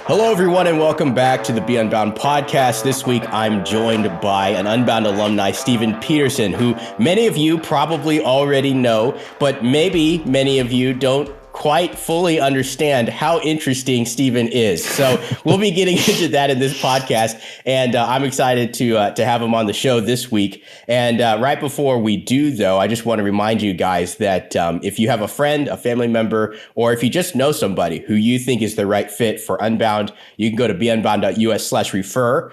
Hello, everyone, and welcome back to the Be Unbound podcast. This week, I'm joined by an Unbound alumni, Stephen Peterson, who many of you probably already know, but maybe many of you don't quite fully understand how interesting Stephen is. So we'll be getting into that in this podcast, and I'm excited to have him on the show this week. And right before we do, though, I just want to remind you guys that if you have a friend, a family member, or if you just know somebody who you think is the right fit for Unbound, you can go to beunbound.us/refer.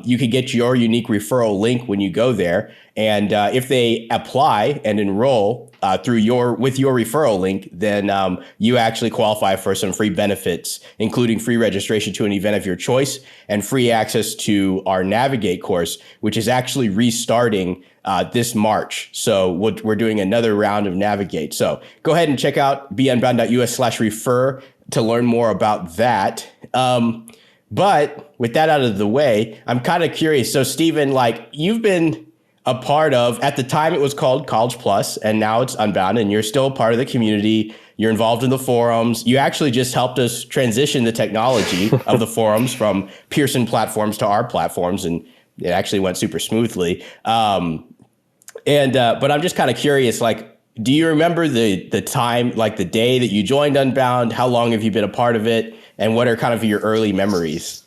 You can get your unique referral link when you go there. And if they apply and enroll with your referral link, then you actually qualify for some free benefits, including free registration to an event of your choice and free access to our Navigate course, which is actually restarting this March. So we're doing another round of Navigate. So go ahead and check out beunbound.us/refer to learn more about that. But with that out of the way, I'm kind of curious. So Stephen, you've been a part of, at the time it was called College Plus, and now it's Unbound, and you're still a part of the community. You're involved in the forums. You actually just helped us transition the technology of the forums from Pearson platforms to our platforms, and it actually went super smoothly. But I'm just kind of curious, do you remember the time, the day that you joined Unbound? How long have you been a part of it? And what are kind of your early memories?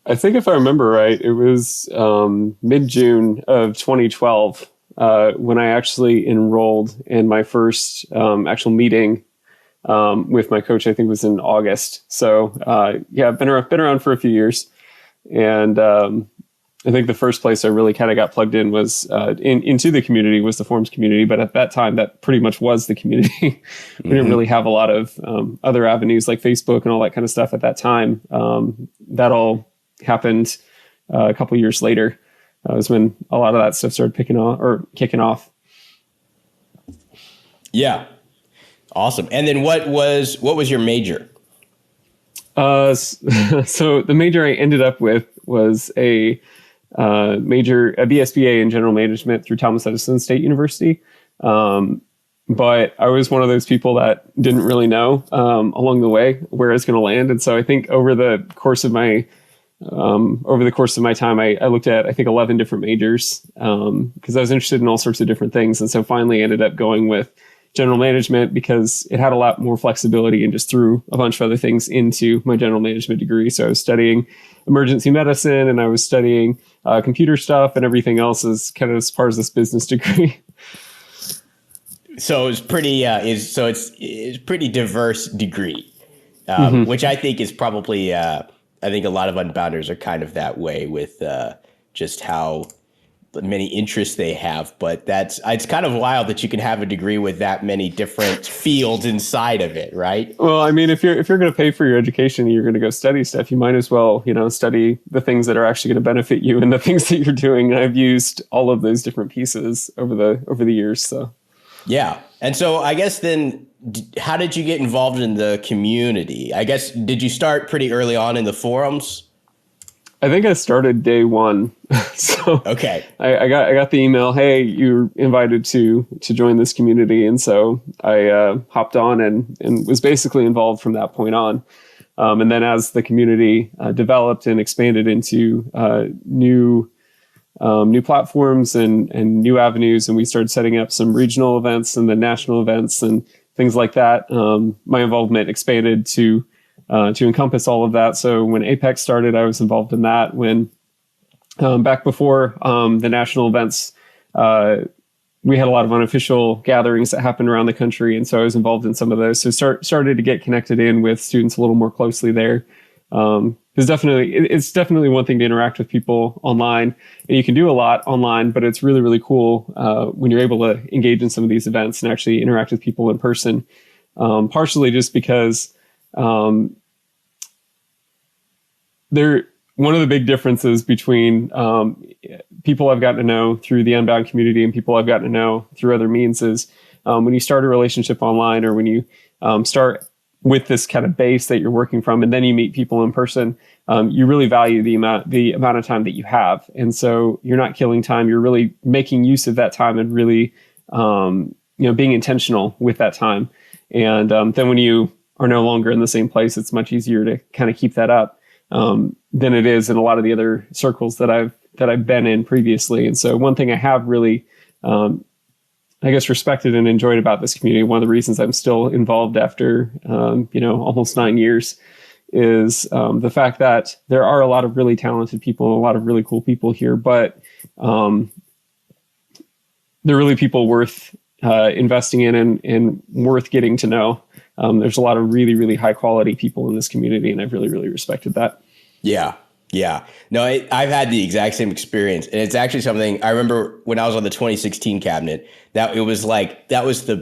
I think if I remember right, it was mid-June of 2012 when I actually enrolled, in my first actual meeting with my coach. I think it was in August. So I've been around for a few years, and I think the first place I really kind of got plugged in was into the community, was the forums community. But at that time, that pretty much was the community. We didn't really have a lot of other avenues like Facebook and all that kind of stuff at that time. That all happened a couple years later. Was when a lot of that stuff started kicking off. Yeah. Awesome. And then what was your major? So the major I ended up with was a BSBA in general management through Thomas Edison State University. But I was one of those people that didn't really know along the way where it's going to land. And so I think over the course of my time, I looked at, I think, 11 different majors because I was interested in all sorts of different things. And so finally ended up going with general management because it had a lot more flexibility and just threw a bunch of other things into my general management degree. So I was studying emergency medicine and I was studying computer stuff, and everything else is kind of as part of this business degree. So it's pretty it's pretty diverse degree, which I think is probably I think a lot of Unbounders are kind of that way with just how many interests they have. But it's kind of wild that you can have a degree with that many different fields inside of it, right? Well, I mean, if you're going to pay for your education and you're going to go study stuff, you might as well, study the things that are actually going to benefit you and the things that you're doing. And I've used all of those different pieces over the years. So, yeah. And so I guess then, how did you get involved in the community? I guess, did you start pretty early on in the forums? I think I started day one. So okay, I got the email, hey, you're invited to join this community. And so I hopped on and was basically involved from that point on. And then as the community developed and expanded into new platforms and new avenues, and we started setting up some regional events and then national events and things like that, my involvement expanded to encompass all of that. So when Apex started, I was involved in that. When back before the national events, we had a lot of unofficial gatherings that happened around the country, and so I was involved in some of those. So started to get connected in with students a little more closely there. It's definitely one thing to interact with people online, and you can do a lot online, but it's really, really cool when you're able to engage in some of these events and actually interact with people in person. Partially just because one of the big differences between people I've gotten to know through the Unbound community and people I've gotten to know through other means is when you start a relationship online, or when you start with this kind of base that you're working from, and then you meet people in person, you really value the amount of time that you have. And so you're not killing time. You're really making use of that time and really, being intentional with that time. And then when you are no longer in the same place, it's much easier to kind of keep that up than it is in a lot of the other circles that I've been in previously. And so one thing I have really, I guess, respected and enjoyed about this community, one of the reasons I'm still involved after, almost 9 years, is the fact that there are a lot of really talented people, a lot of really cool people here, but they're really people worth investing in and worth getting to know. There's a lot of really, really high quality people in this community, and I've really, really respected that. Yeah. Yeah. No, I've had the exact same experience. And it's actually something I remember when I was on the 2016 cabinet, that it was like, that was the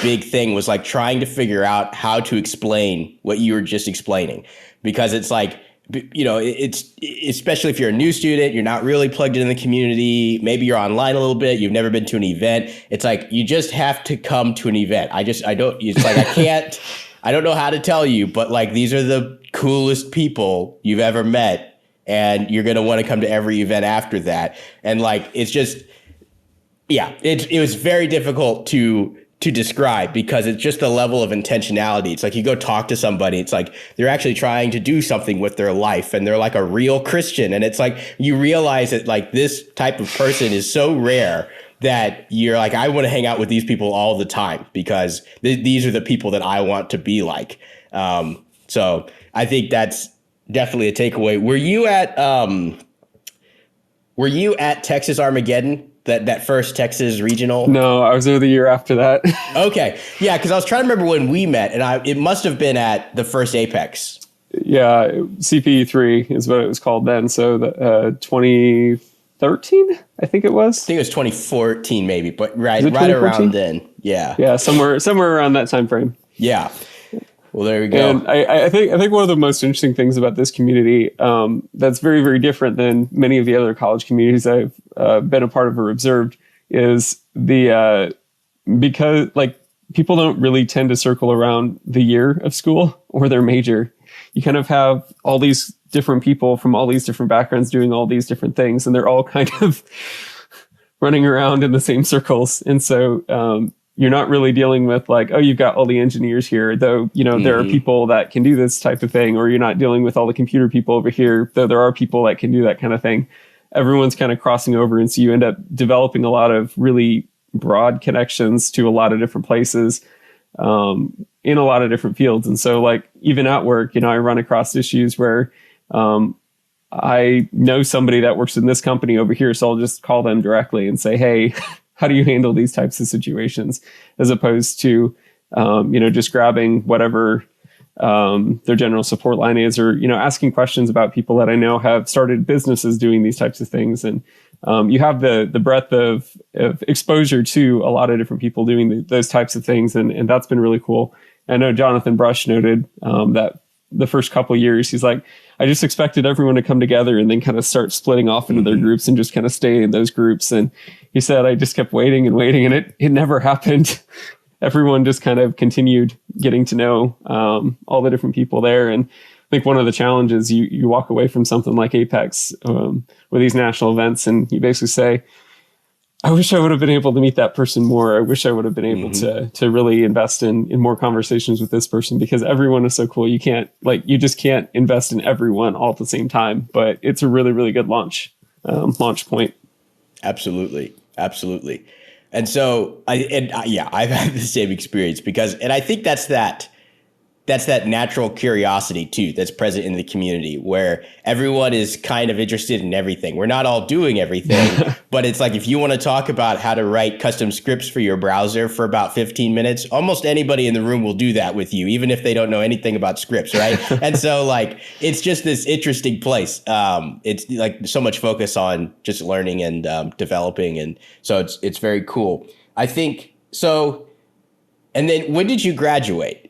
big thing, was like trying to figure out how to explain what you were just explaining. Because it's like, it's especially if you're a new student, you're not really plugged in the community. Maybe you're online a little bit. You've never been to an event. It's like, you just have to come to an event. I don't know how to tell you, but like, these are the coolest people you've ever met. And you're going to want to come to every event after that. And like, it's just, it was very difficult to describe, because it's just the level of intentionality. It's like you go talk to somebody, it's like they're actually trying to do something with their life, and they're like a real Christian. And it's like, you realize that like this type of person is so rare that you're like, I want to hang out with these people all the time, because these are the people that I want to be like. So I think that's definitely a takeaway. Were you at Texas Armageddon, that first Texas regional? No, I was there the year after that. Okay. Yeah, because I was trying to remember when we met, and it must have been at the first Apex. Yeah, CPE3 is what it was called then. So 2013, I think it was. I think it was 2014 maybe, but right around then. Yeah. Yeah, somewhere around that time frame. Yeah. Well, there we go. And I think one of the most interesting things about this community, that's very, very different than many of the other college communities I've been a part of or observed, is because like people don't really tend to circle around the year of school or their major. You kind of have all these different people from all these different backgrounds doing all these different things, and they're all kind of running around in the same circles. And so, you're not really dealing with like, oh, you've got all the engineers here, though, there are people that can do this type of thing, or you're not dealing with all the computer people over here, though there are people that can do that kind of thing. Everyone's kind of crossing over. And so you end up developing a lot of really broad connections to a lot of different places, in a lot of different fields. And so like, even at work, I run across issues where, I know somebody that works in this company over here, so I'll just call them directly and say, hey, how do you handle these types of situations, as opposed to, just grabbing whatever their general support line is, or, asking questions about people that I know have started businesses doing these types of things. And you have the breadth of exposure to a lot of different people doing those types of things. And that's been really cool. I know Jonathan Brush noted that the first couple of years, he's like, I just expected everyone to come together and then kind of start splitting off into their groups and just kind of stay in those groups. And he said, I just kept waiting and waiting, and it never happened. Everyone just kind of continued getting to know all the different people there. And I think one of the challenges, you walk away from something like Apex with these national events, and you basically say, I wish I would have been able to meet that person more. I wish I would have been able to really invest in more conversations with this person, because everyone is so cool. You just can't invest in everyone all at the same time, but it's a really, really good launch point. Absolutely. Absolutely. And so I've had the same experience, and I think that's that natural curiosity too, that's present in the community, where everyone is kind of interested in everything. We're not all doing everything, but it's like, if you want to talk about how to write custom scripts for your browser for about 15 minutes, almost anybody in the room will do that with you, even if they don't know anything about scripts. Right. And so like, it's just this interesting place. It's like so much focus on just learning and developing. And so it's very cool, I think. So, and then when did you graduate?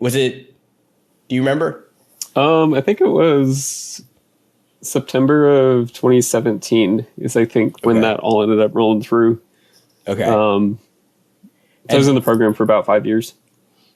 Do you remember? I think it was September of 2017 is, I think, when that all ended up rolling through. Okay. So I was in the program for about 5 years.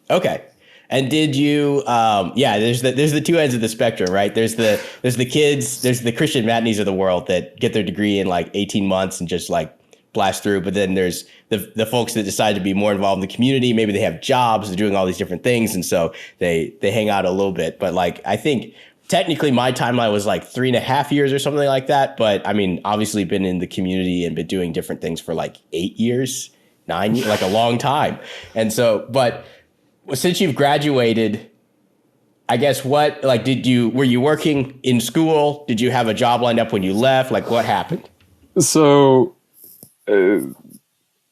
Okay. And did you, there's the two ends of the spectrum, right? There's the kids, there's the Christian Matneys of the world that get their degree in like 18 months and just like blast through. But then there's the folks that decide to be more involved in the community. Maybe they have jobs, they're doing all these different things. And so they hang out a little bit. But like, I think technically my timeline was like 3.5 years or something like that. But I mean, obviously been in the community and been doing different things for like 8 years, 9 years, like a long time. And so, but since you've graduated, I guess were you working in school? Did you have a job lined up when you left? Like what happened? So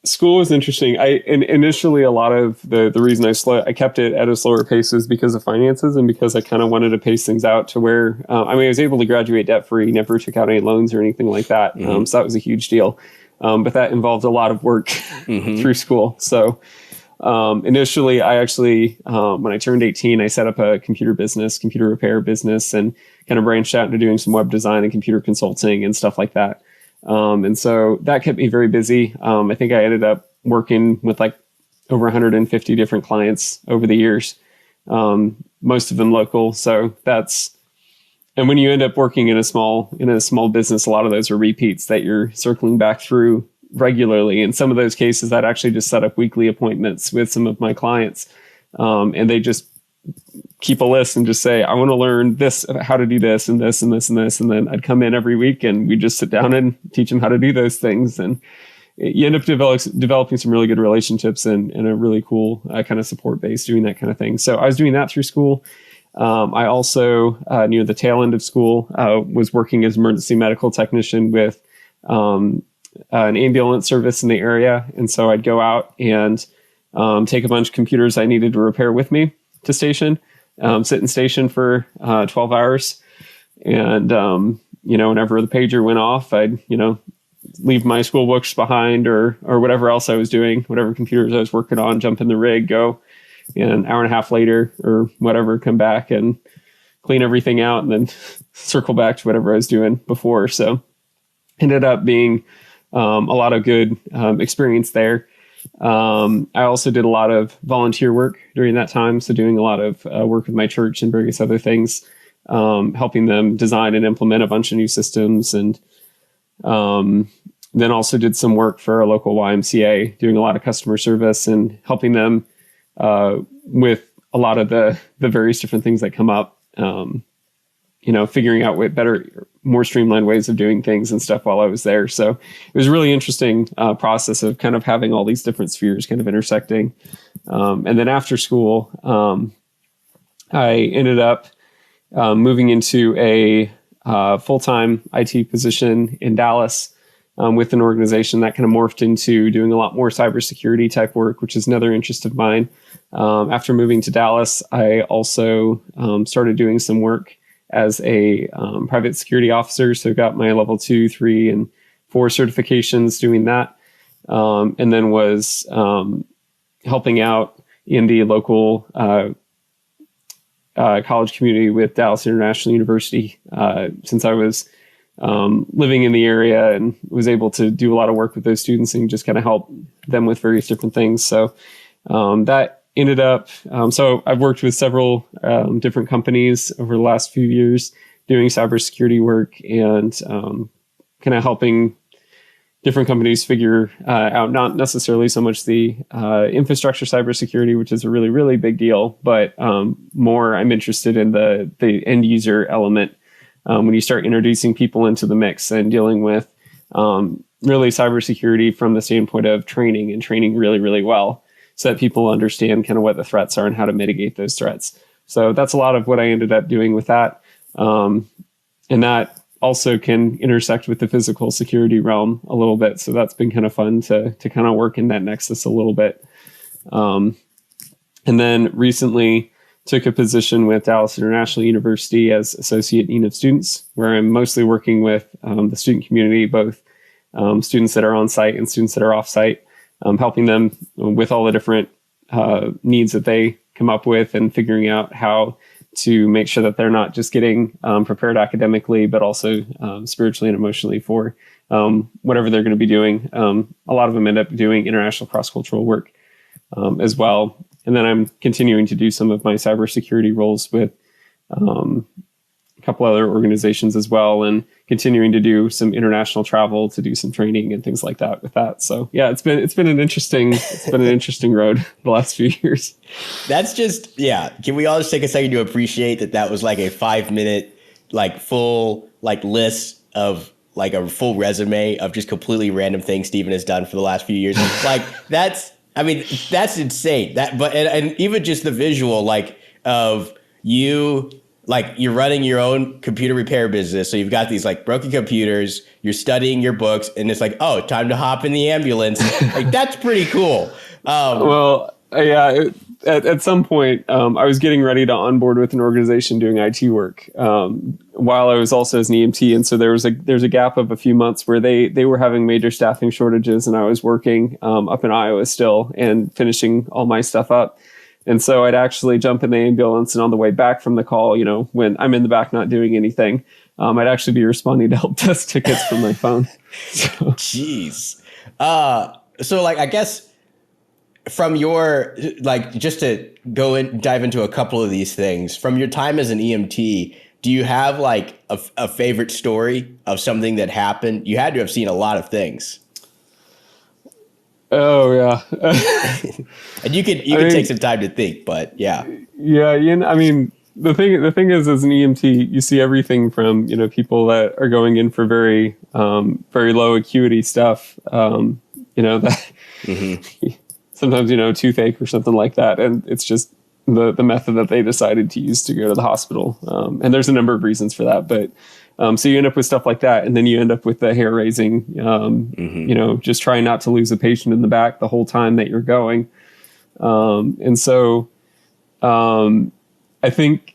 school was interesting. Initially a lot of the reason I kept it at a slower pace was because of finances and because I kind of wanted to pace things out to where, I was able to graduate debt free, never took out any loans or anything like that. So that was a huge deal. But that involved a lot of work through school. So initially, I actually, when I turned 18, I set up a computer repair business, and kind of branched out into doing some web design and computer consulting and stuff like that. And so that kept me very busy. I think I ended up working with like over 150 different clients over the years, most of them local. So and when you end up working in a small business, a lot of those are repeats that you're circling back through regularly. In some of those cases, I'd actually just set up weekly appointments with some of my clients. And they just keep a list and just say, I want to learn this, how to do this and this and this and this. And then I'd come in every week and we just sit down and teach them how to do those things. And you end up developing some really good relationships and a really cool kind of support base doing that kind of thing. So I was doing that through school. I also, near the tail end of school, was working as emergency medical technician with an ambulance service in the area. And so I'd go out and take a bunch of computers I needed to repair with me to station, sit in station for 12 hours. And, whenever the pager went off, I'd, leave my school books behind or whatever else I was doing, whatever computers I was working on, jump in the rig, go, and an hour and a half later or whatever, come back and clean everything out and then circle back to whatever I was doing before. So ended up being a lot of good experience there. I also did a lot of volunteer work during that time. So doing a lot of work with my church and various other things, helping them design and implement a bunch of new systems. And then also did some work for a local YMCA, doing a lot of customer service and helping them with a lot of the various different things that come up, figuring out what better, more streamlined ways of doing things and stuff while I was there. So it was a really interesting process of kind of having all these different spheres kind of intersecting. And then after school, I ended up moving into a full-time IT position in Dallas with an organization that kind of morphed into doing a lot more cybersecurity type work, which is another interest of mine. After moving to Dallas, I also started doing some work as a private security officer. So got my level 2, 3, and 4 certifications doing that. And then was helping out in the local college community with Dallas International University since I was living in the area, and was able to do a lot of work with those students and just kind of help them with various different things. So that ended up, so I've worked with several different companies over the last few years doing cybersecurity work and kind of helping different companies figure out not necessarily so much the infrastructure cybersecurity, which is a really, really big deal, but more I'm interested in the end user element when you start introducing people into the mix and dealing with really cybersecurity from the standpoint of training really, really well, so that people understand kind of what the threats are and how to mitigate those threats. So that's a lot of what I ended up doing with that. And that also can intersect with the physical security realm a little bit. So that's been kind of fun to kind of work in that nexus a little bit. And then recently took a position with Dallas International University as Associate Dean of Students, where I'm mostly working with the student community, both students that are on site and students that are off site, helping them with all the different needs that they come up with and figuring out how to make sure that they're not just getting prepared academically, but also spiritually and emotionally for whatever they're going to be doing. A lot of them end up doing international cross-cultural work as well. And then I'm continuing to do some of my cybersecurity roles with kind couple other organizations as well, and continuing to do some international travel to do some training and things like that with that. So yeah, it's been an interesting road the last few years. That's just, yeah. Can we all just take a second to appreciate that was like a 5-minute, like full, like list of like a full resume of just completely random things Stephen has done for the last few years. Like that's insane. And even just the visual, like of you, like you're running your own computer repair business. So you've got these like broken computers, you're studying your books, and it's like, oh, time to hop in the ambulance. Like that's pretty cool. At some point, I was getting ready to onboard with an organization doing IT work while I was also as an EMT. And so there's a gap of a few months where they were having major staffing shortages, and I was working up in Iowa still and finishing all my stuff up. And so I'd actually jump in the ambulance, and on the way back from the call, when I'm in the back not doing anything, I'd actually be responding to help desk tickets from my phone. So. Jeez. So like, I guess from your, like, just to dive into a couple of these things, from your time as an EMT, do you have like a favorite story of something that happened? You had to have seen a lot of things. Oh yeah. And you can take some time to think, but yeah. Yeah. I mean, the thing is, as an EMT, you see everything from, people that are going in for very, very low acuity stuff, that mm-hmm. Sometimes, toothache or something like that. And it's just the method that they decided to use to go to the hospital. And there's a number of reasons for that, but so you end up with stuff like that. And then you end up with the hair raising, mm-hmm. Just trying not to lose a patient in the back the whole time that you're going. And so I think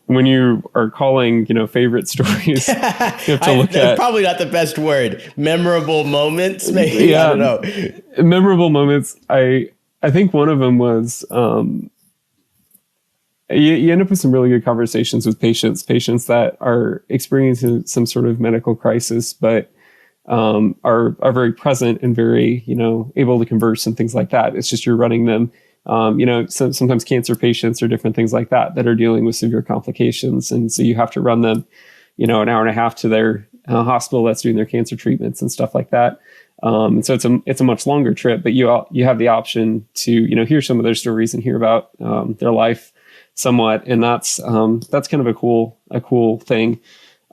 when you are calling, favorite stories, you have to look at probably not the best word. Memorable moments, maybe. Yeah, I don't know. Memorable moments. I think one of them was you end up with some really good conversations with patients that are experiencing some sort of medical crisis, but are very present and very, able to converse and things like that. It's just you're running them. Sometimes cancer patients or different things like that are dealing with severe complications. And so you have to run them, an hour and a half to their hospital that's doing their cancer treatments and stuff like that. And so it's a much longer trip, but you have the option to, hear some of their stories and hear about their life somewhat. And that's kind of a cool thing.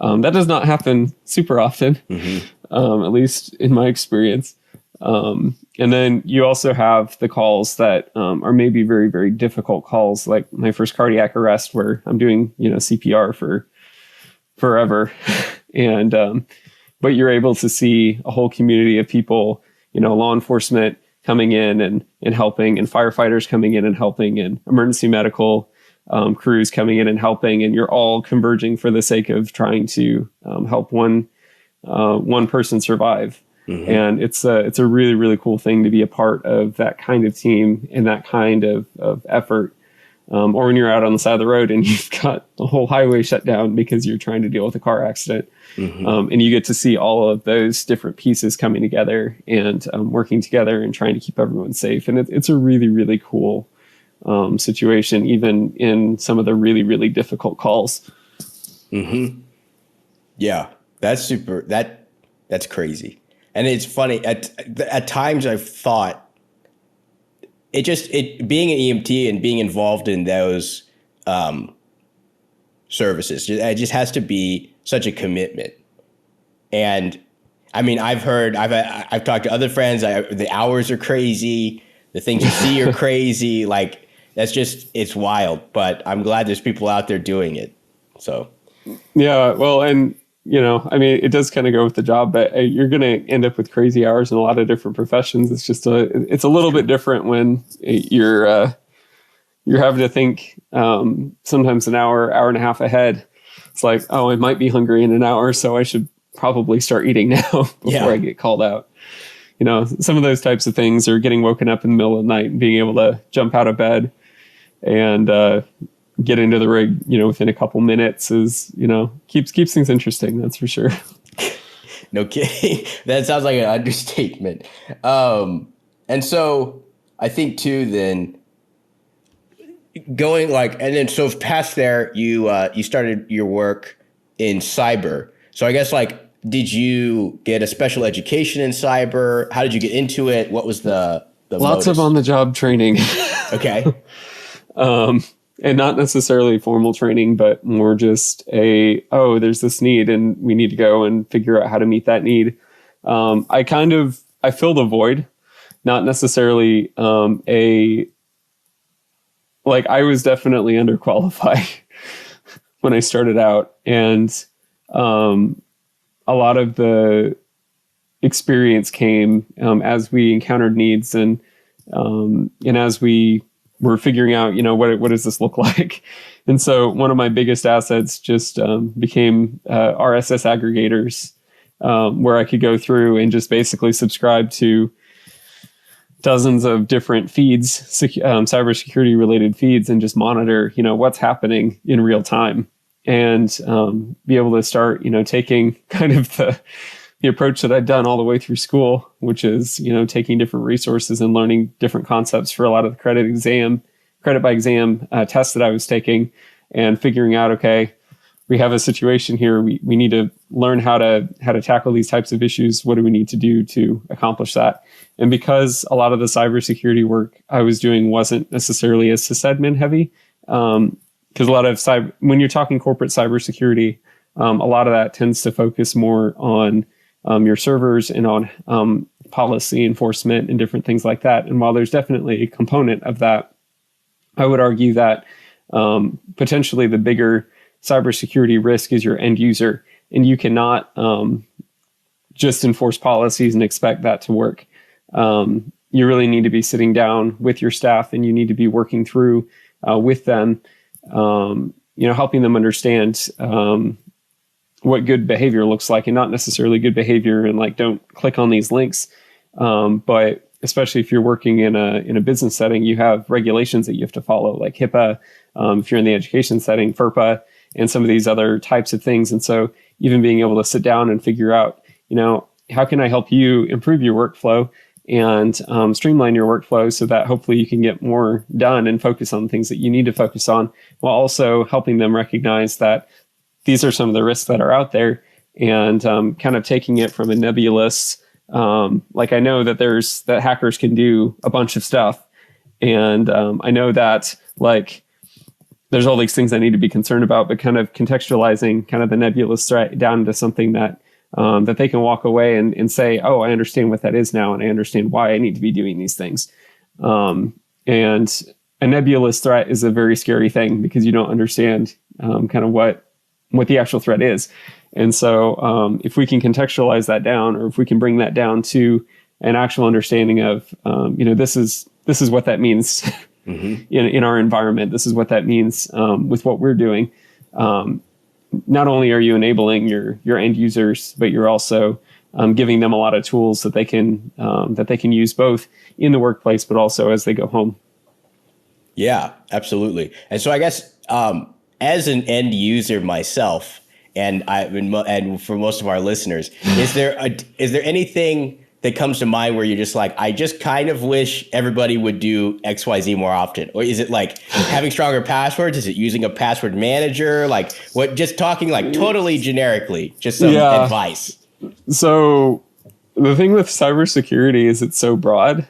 That does not happen super often, mm-hmm. At least in my experience. And then you also have the calls that are maybe very, very difficult calls, like my first cardiac arrest where I'm doing, CPR for forever. And but you're able to see a whole community of people, law enforcement coming in and helping, and firefighters coming in and helping, and emergency medical crews coming in and helping. And you're all converging for the sake of trying to help one person survive. Mm-hmm. And it's a really, really cool thing to be a part of that kind of team and that kind of effort. Or when you're out on the side of the road and you've got the whole highway shut down because you're trying to deal with a car accident. Mm-hmm. And you get to see all of those different pieces coming together and working together and trying to keep everyone safe. And it's a really, really cool situation, even in some of the really, really difficult calls. Mm-hmm. Yeah, that's super. That's crazy. And it's funny, at times I've thought being an EMT and being involved in those services, it just has to be such a commitment. And I mean, I've talked to other friends, the hours are crazy, the things you see are crazy. Like it's wild, but I'm glad there's people out there doing it. So. Yeah, well, and it does kind of go with the job, but you're going to end up with crazy hours in a lot of different professions. It's just it's a little bit different when you're having to think sometimes an hour and a half ahead. It's like, oh, I might be hungry in an hour, so I should probably start eating now before I get called out. Some of those types of things are getting woken up in the middle of the night and being able to jump out of bed and get into the rig, within a couple minutes is, keeps things interesting. That's for sure. No kidding. That sounds like an understatement. And so I think too, then going so past there, you started your work in cyber. So I guess like, did you get a special education in cyber? How did you get into it? What was the Lots of modus? on-the-job training. Okay. And not necessarily formal training, but more just there's this need and we need to go and figure out how to meet that need. I filled a void, not necessarily I was definitely underqualified when I started out. And a lot of the experience came as we encountered needs and as we were figuring out, what does this look like? And so one of my biggest assets just became RSS aggregators, where I could go through and just basically subscribe to dozens of different feeds, cybersecurity related feeds, and just monitor, what's happening in real time, and be able to start, taking kind of the approach that I'd done all the way through school, which is, taking different resources and learning different concepts for a lot of the credit by exam tests that I was taking, and figuring out, okay, we have a situation here. We need to learn how to tackle these types of issues. What do we need to do to accomplish that? And because a lot of the cybersecurity work I was doing wasn't necessarily as sysadmin heavy, because a lot of when you're talking corporate cybersecurity, a lot of that tends to focus more on your servers and on policy enforcement and different things like that. And while there's definitely a component of that, I would argue that potentially the bigger cybersecurity risk is your end user, and you cannot just enforce policies and expect that to work. You really need to be sitting down with your staff, and you need to be working through with them, helping them understand what good behavior looks like, and not necessarily good behavior and like, don't click on these links. But especially if you're working in a business setting, you have regulations that you have to follow, like HIPAA, if you're in the education setting, FERPA, and some of these other types of things. And so even being able to sit down and figure out, how can I help you improve your workflow and streamline your workflow so that hopefully you can get more done and focus on things that you need to focus on, while also helping them recognize that these are some of the risks that are out there, and kind of taking it from a nebulous, like, I know that hackers can do a bunch of stuff. And I know that like there's all these things I need to be concerned about, but kind of contextualizing kind of the nebulous threat down into something that that they can walk away and say, oh, I understand what that is now, and I understand why I need to be doing these things. And a nebulous threat is a very scary thing, because you don't understand kind of what the actual threat is. And so if we can contextualize that down, or if we can bring that down to an actual understanding of, this is what that means in our environment. This is what that means with what we're doing. Not only are you enabling your end users, but you're also giving them a lot of tools that they can use both in the workplace, but also as they go home. Yeah, absolutely. And so I guess as an end user myself, and for most of our listeners, is there anything that comes to mind where you're just like, I just kind of wish everybody would do XYZ more often? Or is it like having stronger passwords? Is it using a password manager? Like what, just talking like totally generically, just some advice. So the thing with cybersecurity is it's so broad.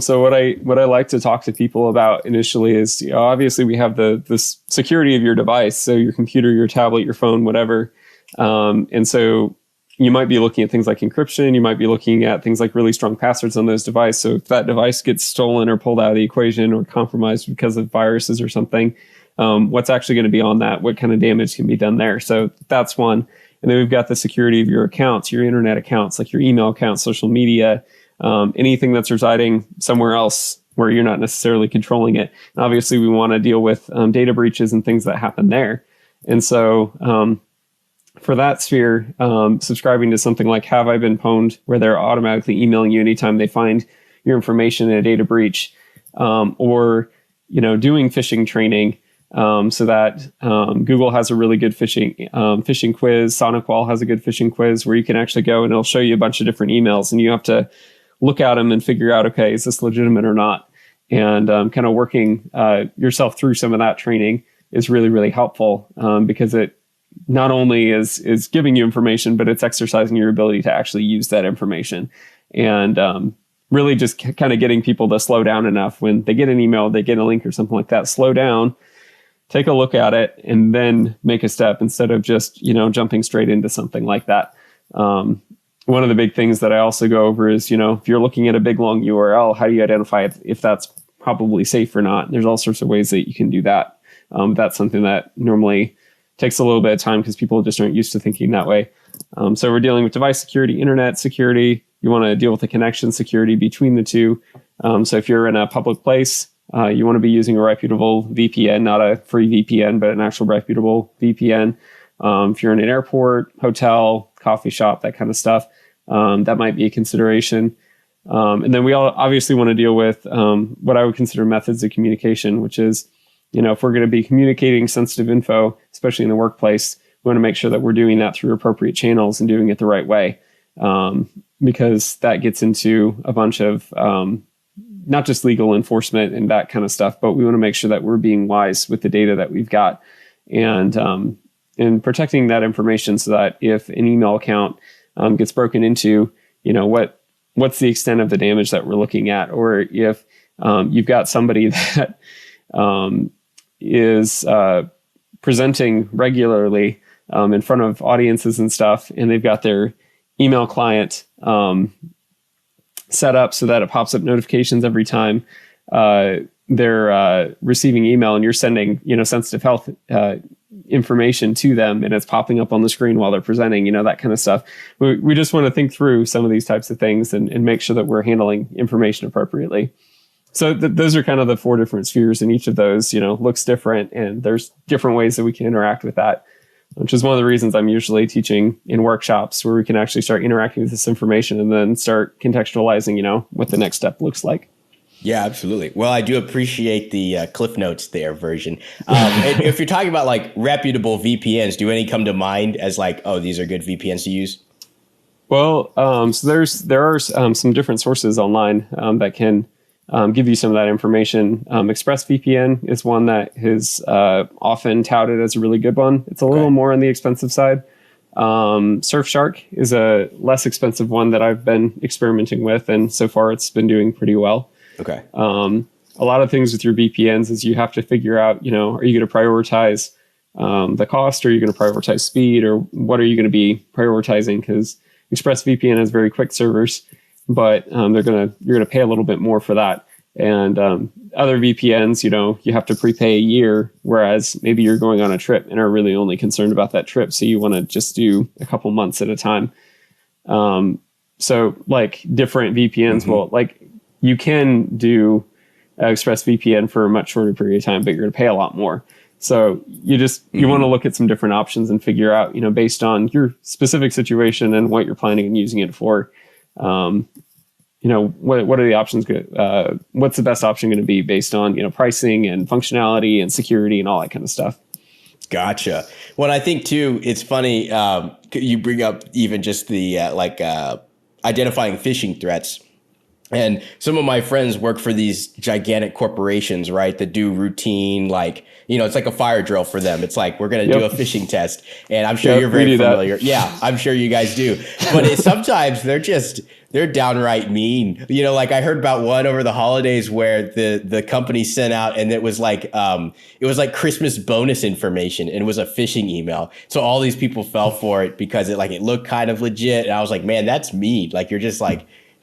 So what I like to talk to people about initially is, obviously we have the security of your device. So your computer, your tablet, your phone, whatever. And so you might be looking at things like encryption. You might be looking at things like really strong passwords on those devices. So if that device gets stolen or pulled out of the equation or compromised because of viruses or something, what's actually going to be on that? What kind of damage can be done there? So that's one. And then we've got the security of your accounts, your internet accounts, like your email accounts, social media, anything that's residing somewhere else where you're not necessarily controlling it. And obviously, we want to deal with data breaches and things that happen there. And so for that sphere, subscribing to something like Have I Been Pwned, where they're automatically emailing you anytime they find your information in a data breach, or doing phishing training. So that Google has a really good phishing quiz. SonicWall has a good phishing quiz where you can actually go and it'll show you a bunch of different emails, and you have to look at them and figure out, okay, is this legitimate or not? And kind of working yourself through some of that training is really, really helpful, because it not only is giving you information, but it's exercising your ability to actually use that information. And really just kind of getting people to slow down enough when they get an email, they get a link or something like that, slow down, take a look at it, and then make a step instead of just, jumping straight into something like that. One of the big things that I also go over is, if you're looking at a big long URL, how do you identify if that's probably safe or not? There's all sorts of ways that you can do that. That's something that normally takes a little bit of time because people just aren't used to thinking that way. So we're dealing with device security, internet security. You want to deal with the connection security between the two. So if you're in a public place, you want to be using a reputable VPN, not a free VPN, but an actual reputable VPN. If you're in an airport, hotel, coffee shop, that kind of stuff, that might be a consideration. And then we all obviously want to deal with what I would consider methods of communication, which is, if we're going to be communicating sensitive info, especially in the workplace, we want to make sure that we're doing that through appropriate channels and doing it the right way. Because that gets into a bunch of not just legal enforcement and that kind of stuff, but we want to make sure that we're being wise with the data that we've got and protecting that information so that if an email account gets broken into, what's the extent of the damage that we're looking at, or if you've got somebody that is presenting regularly in front of audiences and stuff, and they've got their email client set up so that it pops up notifications every time they're receiving email, and you're sending sensitive health information to them, and it's popping up on the screen while they're presenting, that kind of stuff. We just want to think through some of these types of things and make sure that we're handling information appropriately. So those are kind of the 4 different spheres, and each of those looks different, and there's different ways that we can interact with that, which is one of the reasons I'm usually teaching in workshops where we can actually start interacting with this information and then start contextualizing, what the next step looks like. Yeah, absolutely. Well, I do appreciate the Cliff Notes there version. And if you're talking about like reputable VPNs, do any come to mind as like, oh, these are good VPNs to use? Well, so there are some different sources online that can give you some of that information. ExpressVPN is one that is often touted as a really good one. It's a little more on the expensive side. Surfshark is a less expensive one that I've been experimenting with, and so far it's been doing pretty well. Okay. A lot of things with your VPNs is you have to figure out, are you going to prioritize the cost, or are you going to prioritize speed, or what are you going to be prioritizing? Because ExpressVPN has very quick servers, but you're going to pay a little bit more for that. And other VPNs, you have to prepay a year, whereas maybe you're going on a trip and are really only concerned about that trip. So you want to just do a couple months at a time. So like different VPNs will you can do ExpressVPN for a much shorter period of time, but you're going to pay a lot more. So you want to look at some different options and figure out, based on your specific situation and what you're planning on using it for, what are the options? What's the best option going to be based on, pricing and functionality and security and all that kind of stuff. Gotcha. Well, I think too, it's funny. You bring up even just the identifying phishing threats. And some of my friends work for these gigantic corporations, right, that do routine, it's like a fire drill for them. It's like, we're going to do a phishing test. And I'm sure you're very familiar. That. Yeah, I'm sure you guys do. But sometimes they're downright mean. I heard about one over the holidays where the company sent out, and it was like Christmas bonus information, and it was a phishing email. So all these people fell for it because it looked kind of legit. And I was like, man, that's mean. You're just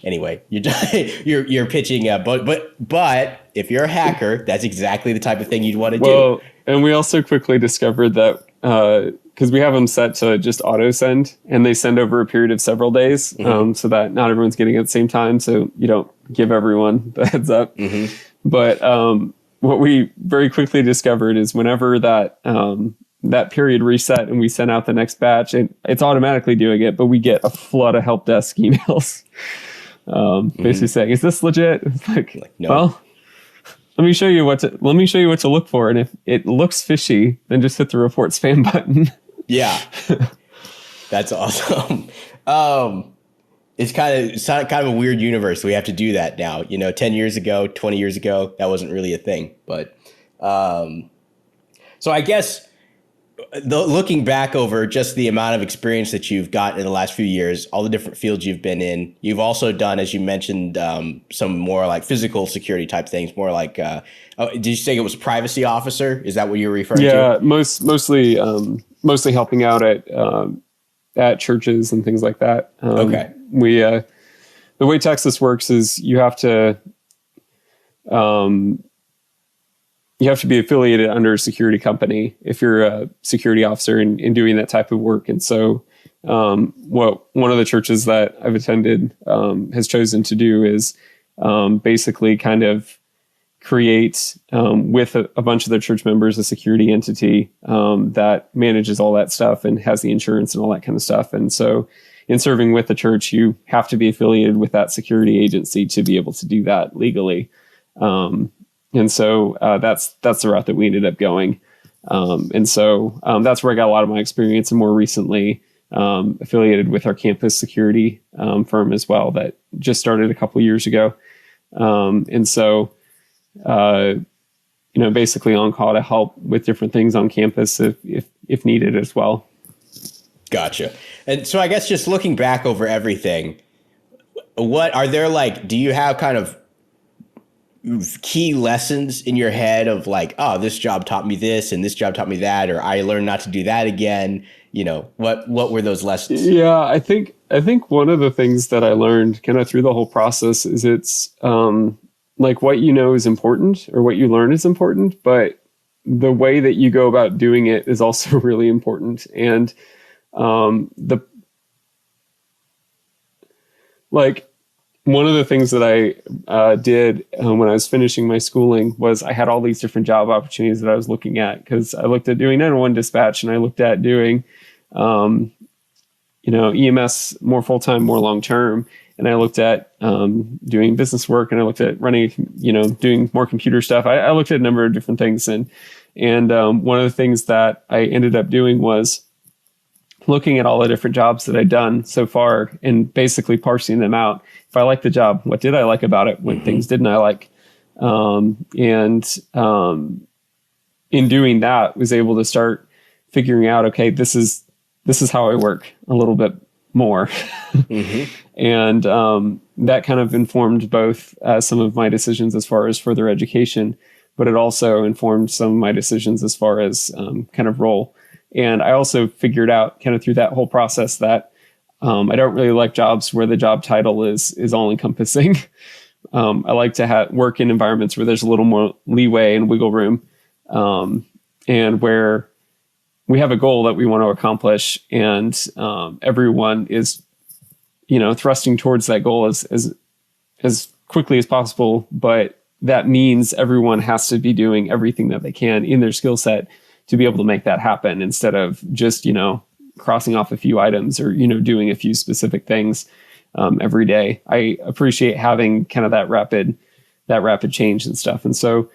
anyway, you're pitching, but if you're a hacker, that's exactly the type of thing you'd want to do. Well, and we also quickly discovered that because we have them set to just auto send, and they send over a period of several days, so that not everyone's getting it at the same time, so you don't give everyone the heads up. But what we very quickly discovered is whenever that period reset and we send out the next batch, and it's automatically doing it, but we get a flood of help desk emails. Basically saying, is this legit? It's no. Well, let me show you what to look for. And if it looks fishy, then just hit the report spam button. Yeah. That's awesome. It's kind of a weird universe. We have to do that now. 10 years ago, 20 years ago, that wasn't really a thing. But so I guess looking back over just the amount of experience that you've gotten in the last few years, all the different fields you've been in, you've also done, as you mentioned, some more like physical security type things, more like, did you say it was privacy officer? Is that what you were referring to? Yeah, mostly helping out at churches and things like that. Okay. We the way Texas works is you have to be affiliated under a security company if you're a security officer in doing that type of work. And so one of the churches that I've attended has chosen to do is basically kind of create with a bunch of their church members a security entity that manages all that stuff and has the insurance and all that kind of stuff. And so in serving with the church, you have to be affiliated with that security agency to be able to do that legally. And so that's the route that we ended up going. And so that's where I got a lot of my experience, and more recently affiliated with our campus security firm as well that just started a couple years ago. And so, basically on call to help with different things on campus if needed as well. Gotcha. And so I guess just looking back over everything, what are there like, do you have kind of key lessons in your head of like, oh, this job taught me this and this job taught me that, or I learned not to do that again? What were those lessons? Yeah, I think one of the things that I learned kind of through the whole process is it's like what you know is important, or what you learn is important, but the way that you go about doing it is also really important. And one of the things that I did when I was finishing my schooling was I had all these different job opportunities that I was looking at, because I looked at doing 911 dispatch, and I looked at doing, EMS more full-time, more long-term. And I looked at doing business work, and I looked at running, doing more computer stuff. I looked at a number of different things. And one of the things that I ended up doing was looking at all the different jobs that I'd done so far and basically parsing them out. If I liked the job, what did I like about it? What things didn't I like? In doing that, was able to start figuring out, okay, this is how I work a little bit more. And that kind of informed both some of my decisions as far as further education, but it also informed some of my decisions as far as kind of role. And I also figured out kind of through that whole process that I don't really like jobs where the job title is all encompassing. I like to work in environments where there's a little more leeway and wiggle room, and where we have a goal that we want to accomplish, and everyone is, thrusting towards that goal as quickly as possible. But that means everyone has to be doing everything that they can in their skill set to be able to make that happen, instead of just, crossing off a few items or, doing a few specific things every day. I appreciate having kind of that rapid change and stuff. And so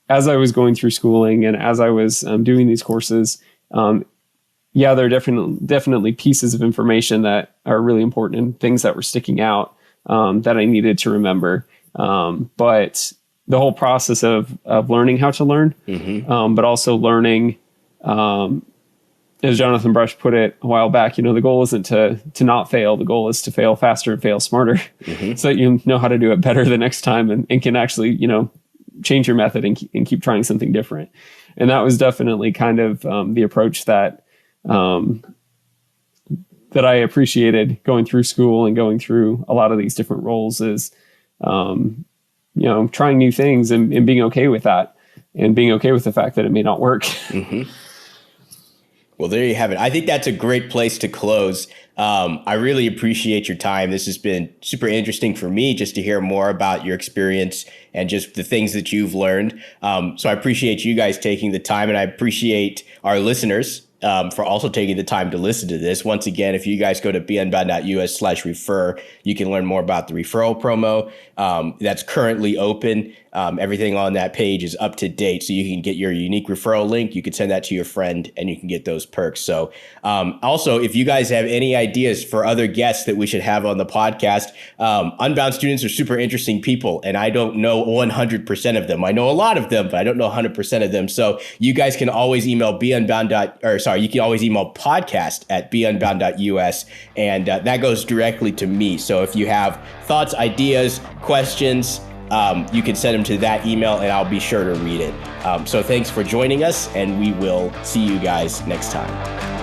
as I was going through schooling and as I was doing these courses, there are definitely pieces of information that are really important and things that were sticking out that I needed to remember. But the whole process of learning how to learn, but also learning, as Jonathan Brush put it a while back, the goal isn't to not fail. The goal is to fail faster and fail smarter, so that you know how to do it better the next time and can actually, change your method and keep trying something different. And that was definitely kind of the approach that I appreciated going through school and going through a lot of these different roles is, trying new things and being okay with that, and being okay with the fact that it may not work. Well, there you have it. I think that's a great place to close. I really appreciate your time. This has been super interesting for me just to hear more about your experience and just the things that you've learned. So I appreciate you guys taking the time, and I appreciate our listeners for also taking the time to listen to this. Once again, if you guys go to beunbound.us/refer, you can learn more about the referral promo that's currently open. Everything on that page is up to date, so you can get your unique referral link. You can send that to your friend and you can get those perks. So also, if you guys have any ideas for other guests that we should have on the podcast, Unbound students are super interesting people, and I don't know 100% of them. I know a lot of them, but I don't know 100% of them. So you guys can always email you can always email podcast@beunbound.us, and that goes directly to me. So if you have thoughts, ideas, questions, you can send them to that email and I'll be sure to read it. So thanks for joining us, and we will see you guys next time.